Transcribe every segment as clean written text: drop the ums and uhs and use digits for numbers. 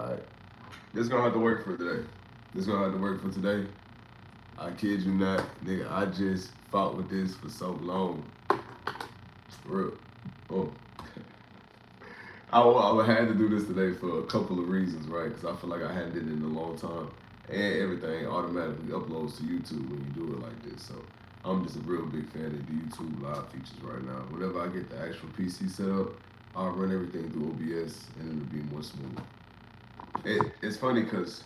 Alright. This gonna have to work for today. This gonna have to work for today. I kid you not, nigga. I just fought with this for so long. For real. Oh. I had to do this today for a couple of reasons, right? Because I feel like I hadn't did it in a long time. And everything automatically uploads to YouTube when you do it like this. So I'm just a real big fan of the YouTube live features right now. Whenever I get the actual PC set up, I'll run everything through OBS and it'll be more smooth. It's funny because,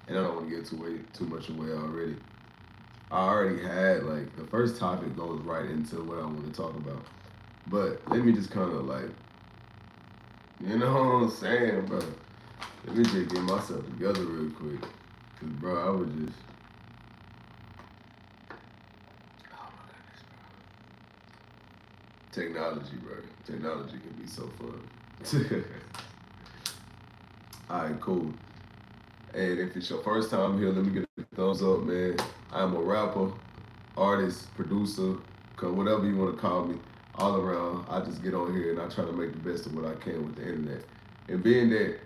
and I don't want to get too much away already. I already had like the first topic goes right into what I want to talk about. But let me just kind of like, you know what I'm saying, bro? Let me just get myself together real quick. Cause bro, I was just, oh my goodness, bro. Technology, bro. Technology can be so fun. Alright, cool. And if it's your first time here, let me get a thumbs up, man. I'm a rapper, artist, producer, whatever you want to call me, all around. I just get on here and I try to make the best of what I can with the internet. And being that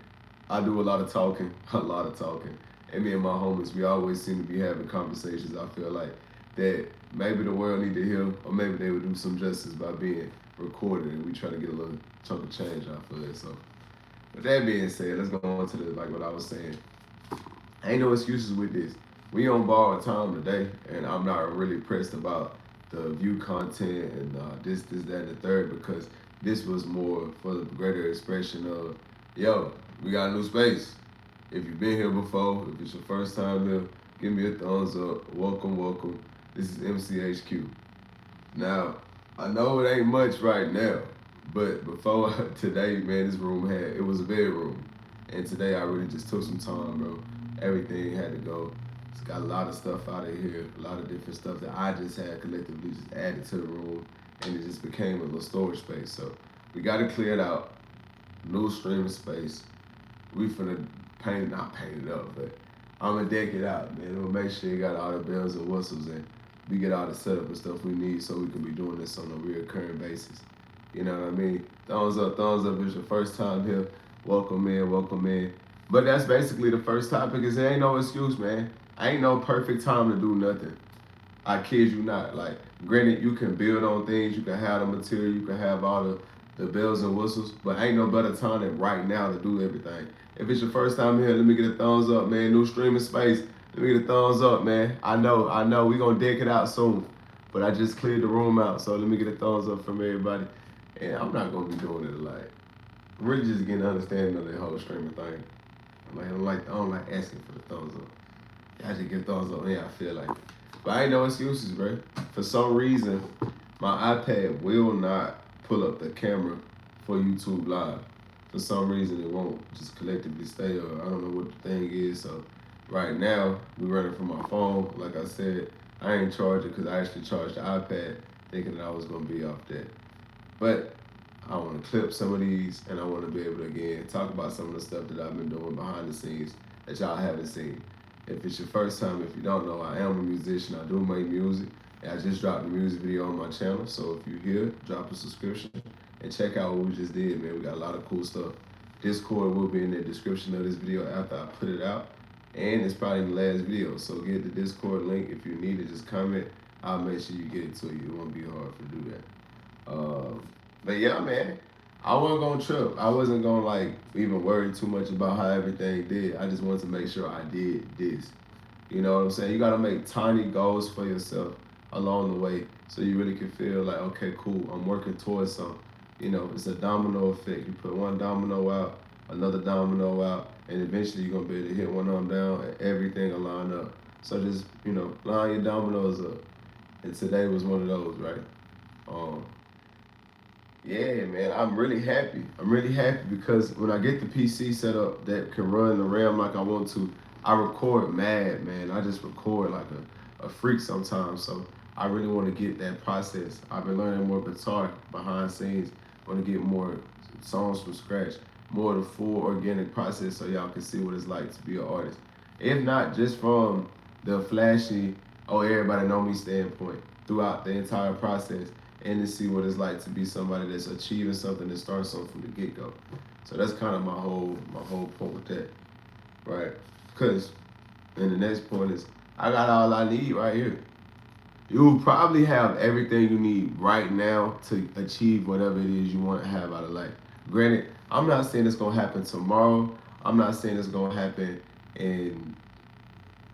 I do a lot of talking, and me and my homies, we always seem to be having conversations, I feel like, that maybe the world need to hear, or maybe they would do some justice by being recorded, and we try to get a little chunk of change out for it. So, with that being said, let's go on to like what I was saying. Ain't no excuses with this. We on borrowed time today, and I'm not really pressed about the view content and this, that, and the third, because this was more for the greater expression of, yo, we got a new space. If you've been here before, if it's your first time here, give me a thumbs up. Welcome, welcome. This is MCHQ. Now, I know it ain't much right now, but before today, man, this room it was a bedroom. And today I really just took some time, bro. Everything had to go. It's got a lot of stuff out of here, a lot of different stuff that I just had collectively just added to the room, and it just became a little storage space. So we got to clear it out. New streaming space. We finna not paint it up, but I'm gonna deck it out, man. We'll make sure you got all the bells and whistles and we get all the setup and stuff we need so we can be doing this on a reoccurring basis. You know what I mean? Thumbs up if it's your first time here. Welcome in. But that's basically the first topic is there ain't no excuse, man. Ain't no perfect time to do nothing. I kid you not. Like, granted, you can build on things, you can have the material, you can have all the bells and whistles, but ain't no better time than right now to do everything. If it's your first time here, let me get a thumbs up, man. New streaming space. Let me get a thumbs up, man. I know. We gonna deck it out soon. But I just cleared the room out, so let me get a thumbs up from everybody. And I'm not gonna be doing it like, really just getting an understanding of the whole streaming thing. I don't like asking for the thumbs up. I just get thumbs up, yeah, I feel like it. But I ain't no excuses, bro. For some reason, my iPad will not pull up the camera for YouTube Live. For some reason, it won't just collectively stay, or I don't know what the thing is. So right now, we running from my phone. Like I said, I ain't charging because I actually charged the iPad thinking that I was going to be off that. But I want to clip some of these, and I want to be able to, again, talk about some of the stuff that I've been doing behind the scenes that y'all haven't seen. If it's your first time, if you don't know, I am a musician. I do make music. And I just dropped a music video on my channel. So if you're here, drop a subscription and check out what we just did, man. We got a lot of cool stuff. Discord will be in the description of this video after I put it out. And it's probably in the last video. So get the Discord link. If you need it, just comment. I'll make sure you get it to you. It won't be hard to do that. But yeah, man, I wasn't gonna trip. I wasn't gonna like even worry too much about how everything did. I just wanted to make sure I did this. You know what I'm saying? You gotta make tiny goals for yourself along the way so you really can feel like, okay, cool, I'm working towards something. You know, it's a domino effect. You put one domino out, another domino out, and eventually you're gonna be able to hit one of them down and everything will line up. So just, you know, line your dominoes up. And today was one of those, right? Yeah, man, I'm really happy. I'm really happy because when I get the PC set up that can run the RAM like I want to, I record mad, man. I just record like a freak sometimes. So I really want to get that process. I've been learning more guitar behind scenes. I want to get more songs from scratch, more of the full organic process so y'all can see what it's like to be an artist. If not just from the flashy, oh, everybody know me standpoint throughout the entire process, and to see what it's like to be somebody that's achieving something and start something from the get-go. So that's kind of my whole point with that, right? Because and the next point is I got all I need right here. You will probably have everything you need right now to achieve whatever it is you want to have out of life. Granted, I'm not saying it's gonna happen tomorrow. I'm not saying it's gonna happen in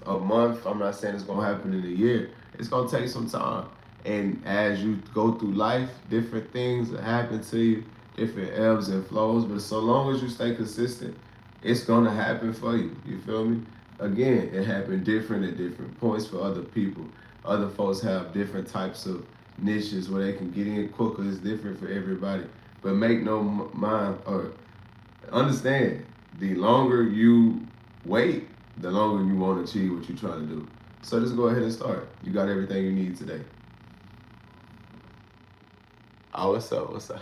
a month. I'm not saying it's gonna happen in a year. It's gonna take some time. And as you go through life, different things that happen to you, different ebbs and flows. But so long as you stay consistent, it's gonna happen for you. You feel me? Again, it happened different at different points for other people. Other folks have different types of niches where they can get in quicker. It's different for everybody. But make no mind or understand, the longer you wait, the longer you won't achieve what you're trying to do. So just go ahead and start. You got everything you need today. Oh, what's up? What's up?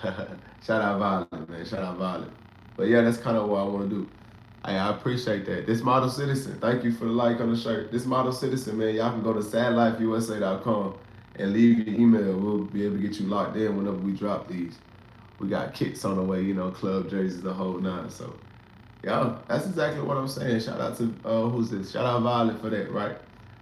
Shout out Violet, man. Shout out Violet. But yeah, that's kind of what I want to do. I appreciate that. This Model Citizen, thank you for the like on the shirt. This Model Citizen, man, y'all can go to sadlifeusa.com and leave your email. We'll be able to get you locked in whenever we drop these. We got kits on the way, club jerseys, the whole nine. So, yeah, that's exactly what I'm saying. Shout out to, who's this? Shout out Violet for that, right?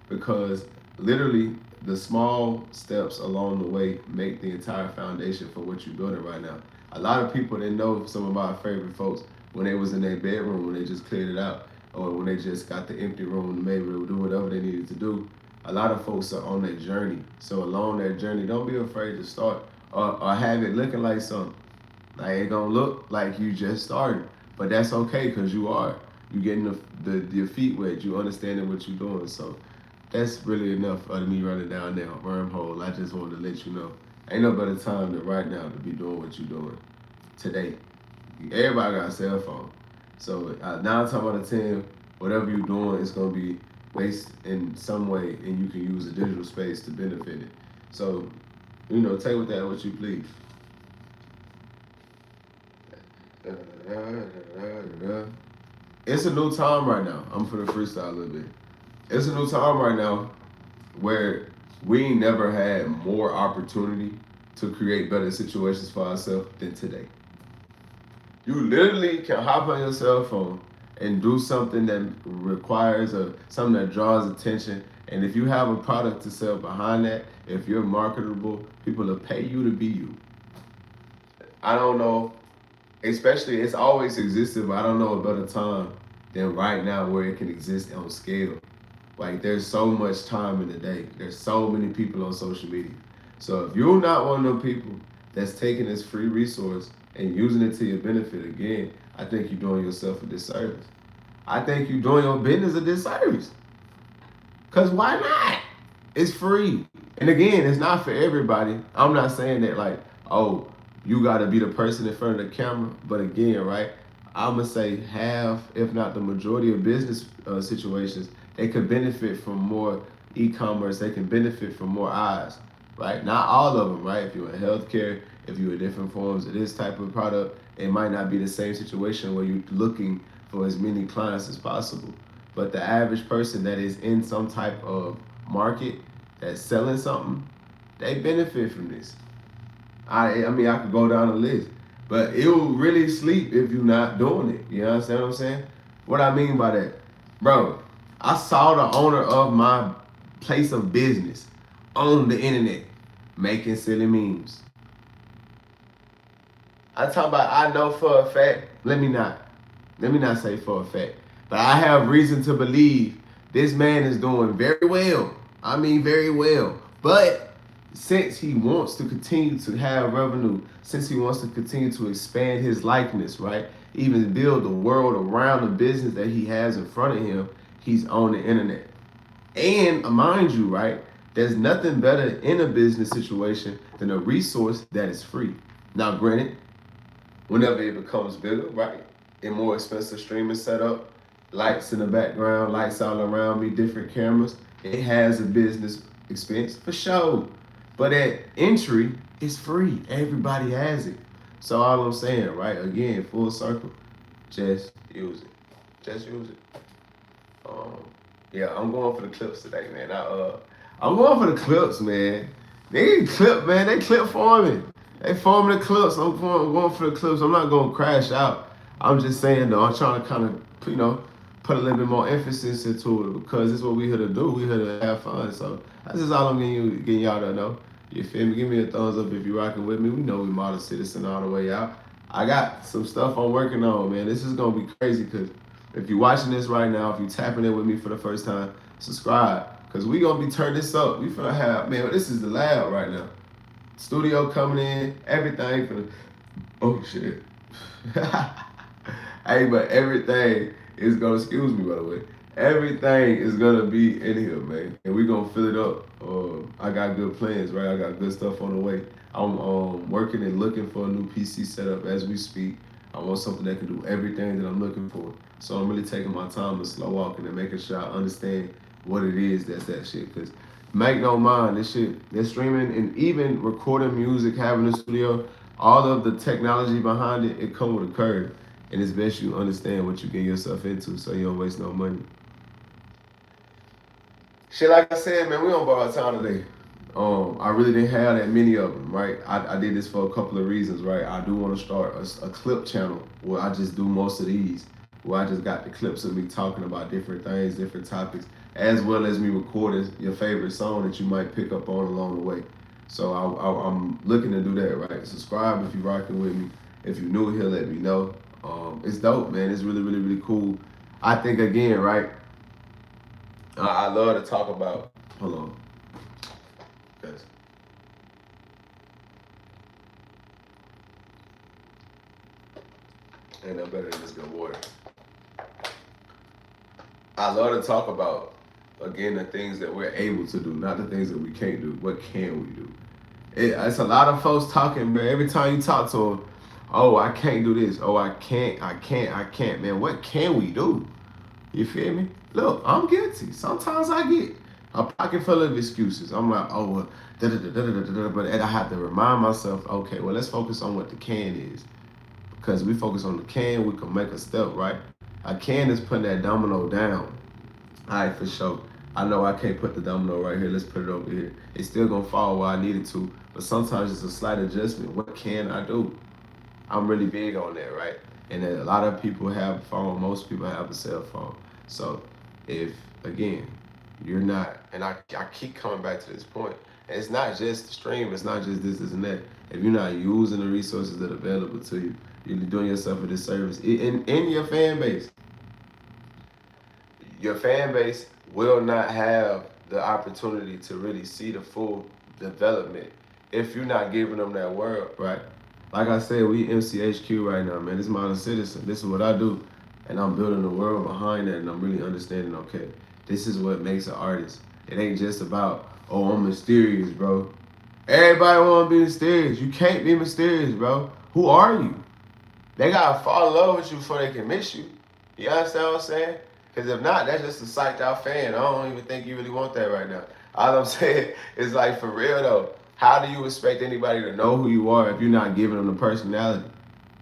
Because literally the small steps along the way make the entire foundation for what you're building right now. A lot of people didn't know some of my favorite folks when they was in their bedroom, when they just cleared it out, or when they just got the empty room and maybe to do whatever they needed to do. A lot of folks are on their journey. So along that journey, don't be afraid to start or have it looking like something. Like it gonna look like you just started, but that's okay because you are. You getting your feet wet. You understanding what you're doing. So that's really enough of me running down that wormhole. I just wanted to let you know. Ain't no better time than right now to be doing what you're doing today. Everybody got a cell phone. So 9 times out of 10, whatever you're doing is going to be based in some way, and you can use the digital space to benefit it. So, take with that what you please. It's a new time right now. I'm for the freestyle a little bit. It's a new time right now where we ain't never had more opportunity to create better situations for ourselves than today. You literally can hop on your cell phone and do something that requires something that draws attention. And if you have a product to sell behind that, if you're marketable, people will pay you to be you. I don't know, especially it's always existed, but I don't know a better time than right now where it can exist on scale. Like there's so much time in the day. There's so many people on social media. So if you're not one of them people that's taking this free resource and using it to your benefit, again, I think you're doing yourself a disservice. I think you're doing your business a disservice. Because why not? It's free. And again, it's not for everybody. I'm not saying that like, oh, you got to be the person in front of the camera. But again, right, I'm going to say half, if not the majority of business situations, they could benefit from more e-commerce. They can benefit from more eyes, right? Not all of them, right? If you're in healthcare, if you're in different forms of this type of product, it might not be the same situation where you're looking for as many clients as possible. But the average person that is in some type of market that's selling something, they benefit from this. I mean, I could go down the list, but it will really sleep if you're not doing it. You understand what I'm saying? What I mean by that, bro, I saw the owner of my place of business on the internet making silly memes. I talk about I know for a fact. Let me not say for a fact, but I have reason to believe this man is doing very well. I mean, very well. But since he wants to continue to have revenue, since he wants to continue to expand his likeness, right? Even build the world around the business that he has in front of him, he's on the internet. And mind you, right, there's nothing better in a business situation than a resource that is free. Now, granted, whenever it becomes bigger, right, and more expensive streaming setup, lights in the background, lights all around me, different cameras, it has a business expense for sure. But at entry, it's free. Everybody has it. So all I'm saying, right, again, full circle, just use it. Just use it. Yeah, I'm going for the clips today, man. I'm going for the clips, man. They clip, man. They clip forming. They forming the clips. I'm going for the clips. I'm not going to crash out. I'm just saying though, I'm trying to kind of, put a little bit more emphasis into it because it's what we here to do. We here to have fun. So that's just all I'm getting y'all to know. You feel me? Give me a thumbs up if you rocking with me. We know we model citizen all the way out. I got some stuff I'm working on, man. This is gonna be crazy because if you're watching this right now, if you tapping in with me for the first time, subscribe because we gonna be turning this up. We finna have, man. This is the lab right now. Studio coming in, everything for the. Oh shit. Hey, but everything is gonna, excuse me by the way, everything is gonna be in here, man, and we gonna fill it up. I got good plans, right? I got good stuff on the way. I'm working and looking for a new PC setup as we speak. I want something that can do everything that I'm looking for. So I'm really taking my time and slow walking and making sure I understand what it is that's that shit. Cause make no mind, this shit, this streaming and even recording music, having a studio, all of the technology behind it, it come with a curve. And it's best you understand what you get yourself into so you don't waste no money. Shit, like I said, man, we on borrowed time today. I really didn't have that many of them, right? I did this for a couple of reasons, right? I do want to start a clip channel where I just do most of these, where I just got the clips of me talking about different things, different topics, as well as me recording your favorite song that you might pick up on along the way. So I'm looking to do that, right? Subscribe if you're rocking with me. If you're new here, let me know. It's dope, man. It's really, really, really cool. I think again, right? I love to talk about. Hold on, guys. Ain't no better than this good water. I love to talk about again the things that we're able to do, not the things that we can't do. What can we do? It's a lot of folks talking, but every time you talk to them, oh, I can't do this. Oh, I can't, man. What can we do? You feel me? Look, I'm guilty. Sometimes I get a pocket full of excuses. I'm like, oh, well, da da da da da da da. But I have to remind myself, okay, well, let's focus on what the can is. Because we focus on the can, we can make a step, right? A can is putting that domino down. All right, for sure. I know I can't put the domino right here. Let's put it over here. It's still gonna fall where I need it to, but sometimes it's a slight adjustment. What can I do? I'm really big on that, right? And a lot of people have a phone. Most people have a cell phone. So if again you're not, and I keep coming back to this point, and it's not just the stream. It's not just this and that. If you're not using the resources that are available to you, you're doing yourself a disservice. In your fan base, your fan base will not have the opportunity to really see the full development if you're not giving them that word, right? Like I said, we MCHQ right now, man. This is modern citizen. This is what I do. And I'm building the world behind that, and I'm really understanding, okay, this is what makes an artist. It ain't just about, oh, I'm mysterious, bro. Everybody want to be mysterious. You can't be mysterious, bro. Who are you? They got to fall in love with you before they can miss you. You understand what I'm saying? Because if not, that's just a psyched out fan. I don't even think you really want that right now. All I'm saying is like, for real though, how do you expect anybody to know who you are if you're not giving them the personality?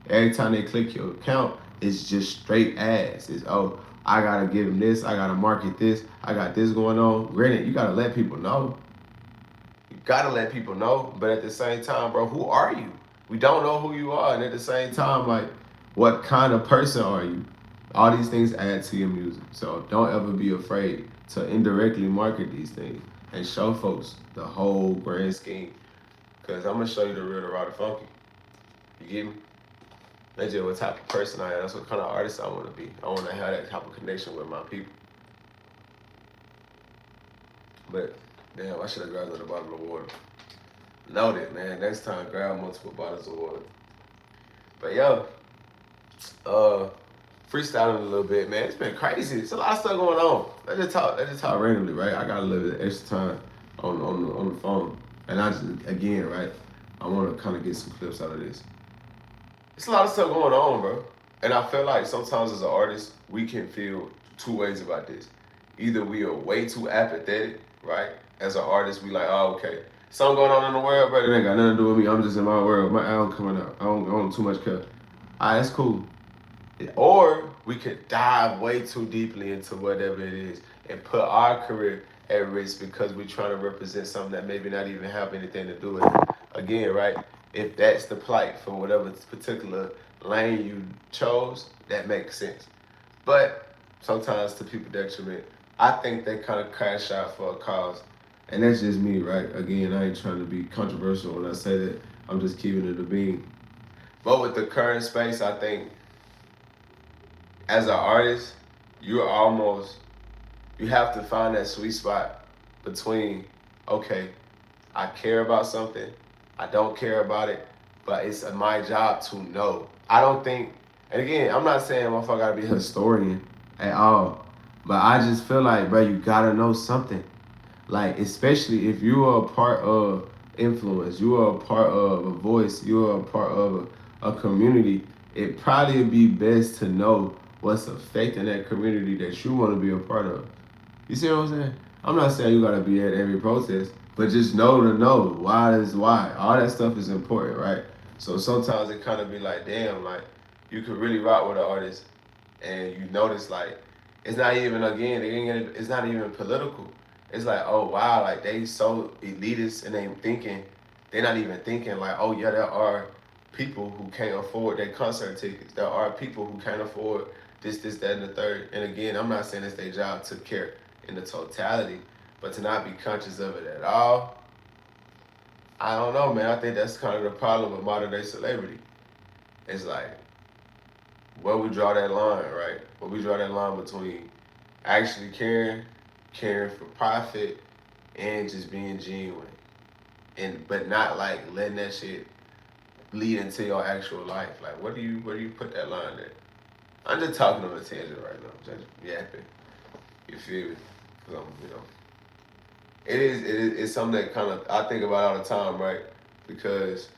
Every time they click your account, it's just straight ads. It's, oh, I gotta give them this, I gotta market this, I got this going on. Granted, you gotta let people know. You gotta let people know, but at the same time, bro, who are you? We don't know who you are, and at the same time, like, what kind of person are you? All these things add to your music. So don't ever be afraid to indirectly market these things and show folks the whole grand scheme. Cause I'm gonna show you the real, the raw, the funky. You get me? That's just what type of person I am. That's what kind of artist I want to be. I want to have that type of connection with my people. But damn, I should have grabbed at the bottle of water. Noted, man. Next time, grab multiple bottles of water. But yo, freestyling a little bit, man. It's been crazy. It's a lot of stuff going on. Let's just talk. Let's just talk randomly, right? I got a little bit of extra time on the phone, and I just again, right? I want to kind of get some clips out of this. It's a lot of stuff going on, bro. And I feel like sometimes as an artist, we can feel two ways about this. Either we are way too apathetic, right? As an artist, we like, oh, okay, something going on in the world, but it ain't got nothing to do with me. I'm just in my world. My album coming out. I don't too much care. All right, it's cool. Or we could dive way too deeply into whatever it is and put our career at risk because we're trying to represent something that maybe not even have anything to do with it. Again, right? If that's the plight for whatever particular lane you chose, that makes sense. But sometimes to people detriment, I think they kind of crash out for a cause. And that's just me, right? Again, I ain't trying to be controversial when I say that. I'm just keeping it a being. But with the current space, I think as an artist, you're almost you have to find that sweet spot between, okay, I care about something, I don't care about it, but it's my job to know. I don't think, and again, I'm not saying motherfucker gotta be a historian at all, but I just feel like, bro, you gotta know something. Like, especially if you are a part of influence, you are a part of a voice, you are a part of a community, it probably would be best to know what's affecting that community that you want to be a part of. You see what I'm saying? I'm not saying you gotta be at every protest, but just know to know why is why. All that stuff is important, right? So sometimes it kind of be like, damn, like you could really rock with an artist, and you notice like it's not even again, it's not even political. It's like, oh wow, like they so elitist and they thinking, they're not even thinking like, oh yeah, there are people who can't afford their concert tickets. There are people who can't afford this, that, and the third. And again, I'm not saying it's their job to care in the totality, but to not be conscious of it at all, I don't know, man. I think that's kind of the problem with modern day celebrity. It's like where we draw that line, right? Where we draw that line between actually caring for profit, and just being genuine, and but not like letting that shit lead into your actual life. Like, where do you put that line at? I'm just talking on a tangent right now, just yapping. You feel me? 'Cause it's something that kind of I think about all the time, right? Because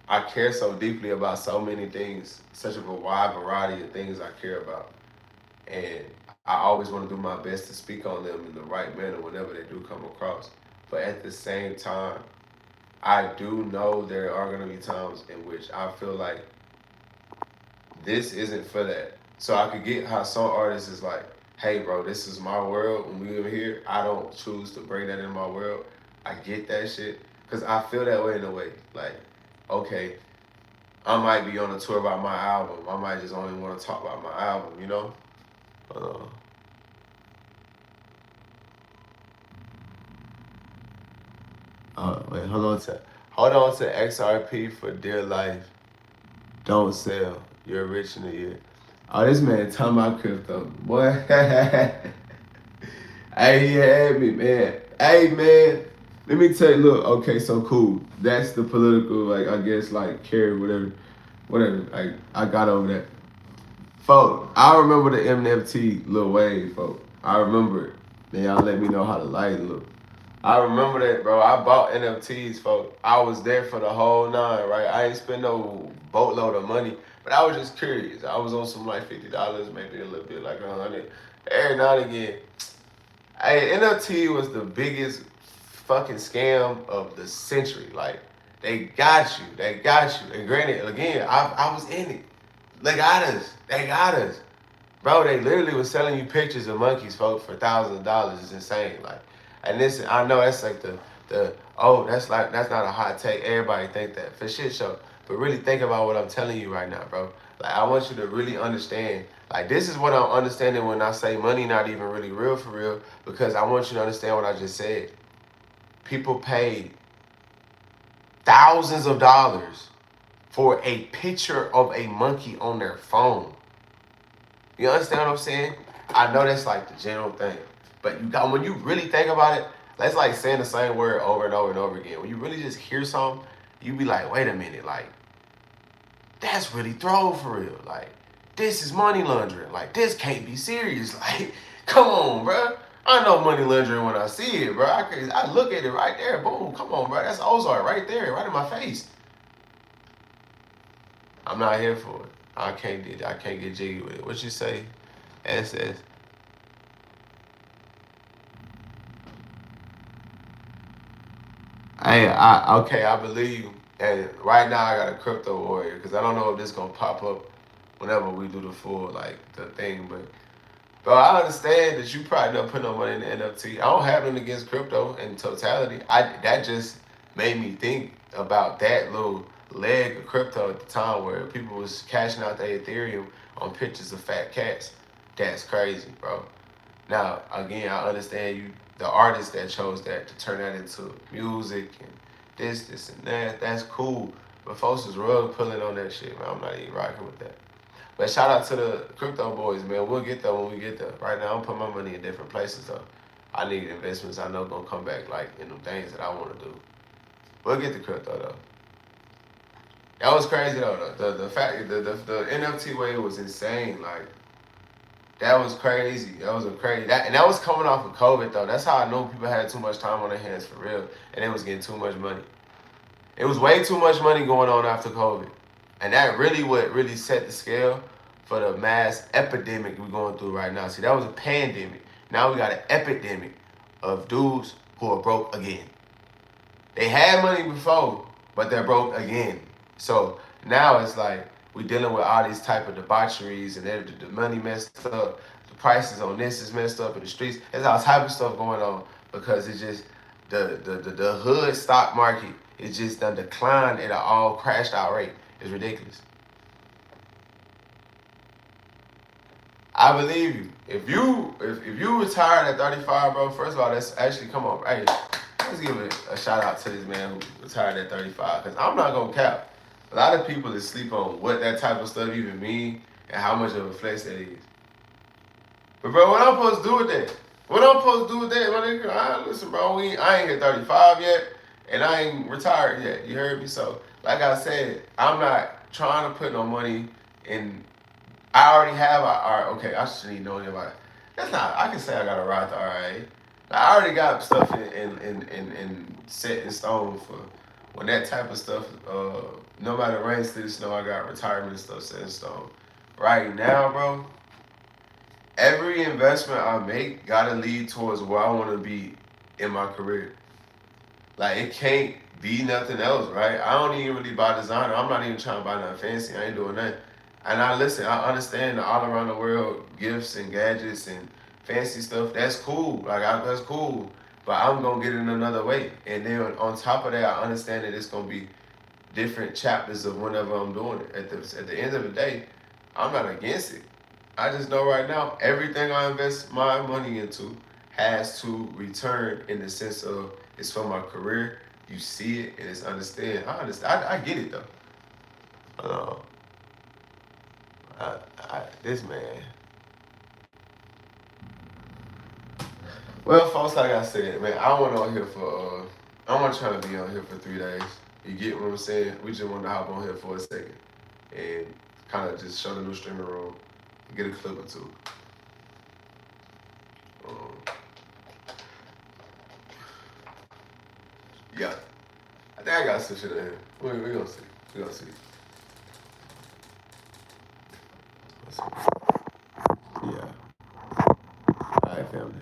I care so deeply about so many things, such a wide variety of things I care about, and I always want to do my best to speak on them in the right manner whenever they do come across. But at the same time, I do know there are going to be times in which I feel like this isn't for that. So I could get how some artists is like, hey, bro, this is my world. When we were here, I don't choose to bring that in my world. I get that shit. Because I feel that way in a way. Like, okay, I might be on a tour about my album. I might just only want to talk about my album, you know? Uh, wait, hold on to XRP for dear life. Don't sell. You're rich in a year. Oh, this man talking about crypto. Boy. Hey, he had me, man. Hey, man. Let me tell you, look, okay, so cool. That's the political, like, I guess, like, carry, whatever. Whatever. Like, I got over that. Folk, I remember the NFT Lil Wayne, folk. I remember it. Then y'all let me know how the light look. I remember that, bro. I bought NFTs, folks. I was there for the whole nine, right? I ain't spend no boatload of money, but I was just curious. I was on some like $50, maybe a little bit, like 100. Every now and again, hey, NFT was the biggest fucking scam of the century. Like, they got you. They got you. And granted, again, I was in it. They got us. They got us. Bro, they literally was selling you pictures of monkeys, folks, for $1,000. It's insane. Like, and this, I know that's like the oh, that's not a hot take. Everybody think that for shit show, but really think about what I'm telling you right now, bro. Like, I want you to really understand. Like, this is what I'm understanding when I say money not even really real for real, because I want you to understand what I just said. People paid thousands of dollars for a picture of a monkey on their phone. You understand what I'm saying? I know that's like the general thing, but you got when you really think about it, that's like saying the same word over and over and over again. When you really just hear something, you be like, wait a minute, like that's really throw for real. Like this is money laundering. Like this can't be serious. Like come on, bro. I know money laundering when I see it, bro. I look at it right there. Boom. Come on, bro. That's Ozark right there, right in my face. I'm not here for it. I can't get jiggy with it. What you say? SS. Okay, I believe you. And right now I got a crypto warrior because I don't know if this gonna pop up whenever we do the full like the thing, but bro, I understand that you probably don't put no money in the NFT. I don't have nothing against crypto in totality. I that just made me think about that little leg of crypto at the time where people was cashing out their Ethereum on pictures of fat cats. That's crazy, bro. Now, again, I understand you, the artist that chose that to turn that into music and this, and that. That's cool. But folks is real pulling on that shit, man. I'm not even rocking with that. But shout out to the crypto boys, man. We'll get there when we get there. Right now, I'm putting my money in different places, though. I need investments I know gonna come back, like, in the things that I want to do. We'll get the crypto, though. That was crazy, though. The fact, the NFT wave was insane. Like, that was crazy. That was a crazy. And that was coming off of COVID, though. That's how I know people had too much time on their hands for real, and they was getting too much money. It was way too much money going on after COVID, and that really what really set the scale for the mass epidemic we're going through right now. See, that was a pandemic. Now we got an epidemic of dudes who are broke again. They had money before, but they're broke again. So now it's like we dealing with all these type of debaucheries, and the money messed up. The prices on this is messed up in the streets. There's all type of stuff going on because it's just the hood stock market is just done declined at an all crashed out rate. It's ridiculous. I believe you. If you retired at 35, bro, first of all, that's actually come on. Hey, let's give a shout out to this man who retired at 35. Cause I'm not gonna cap. A lot of people that sleep on what that type of stuff even mean and how much of a flex that is. But bro, what I'm supposed to do with that? What I'm supposed to do with that, my nigga? Listen, bro, I ain't hit 35 yet, and I ain't retired yet. You heard me? So, like I said, I'm not trying to put no money in. I already have okay, I shouldn't even know anybody. That's not. I can say I got a Roth IRA. I already got stuff in set in stone for when that type of stuff. No matter rain, sleet, snow, I got retirement stuff set in stone. Right now, bro, every investment I make gotta lead towards where I want to be in my career. Like it can't be nothing else, right? I don't even really buy designer. I'm not even trying to buy nothing fancy. I ain't doing that. And I listen. I understand the all around the world gifts and gadgets and fancy stuff. That's cool. That's cool. But I'm gonna get it another way. And then on top of that, I understand that it's gonna be different chapters of whenever I'm doing it. At the end of the day, I'm not against it. I just know right now everything I invest my money into has to return in the sense of it's for my career. You see it and it's understand. I understand. I get it though. Uh, this man. Well, folks, like I said, man, I went on here for. I'm not trying to be on here for 3 days. You get what I'm saying? We just wanted to hop on here for a second and kind of just show the new streaming room, and get a clip or two. Um, yeah, I think I got some shit in here. We gonna see. We gonna see. Yeah. All right, family.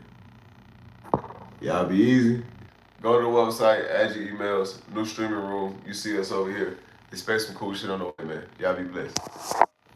Y'all be easy. Go to the website, add your emails, new streaming room. You see us over here. Expect some cool shit on the way, man. Y'all be blessed.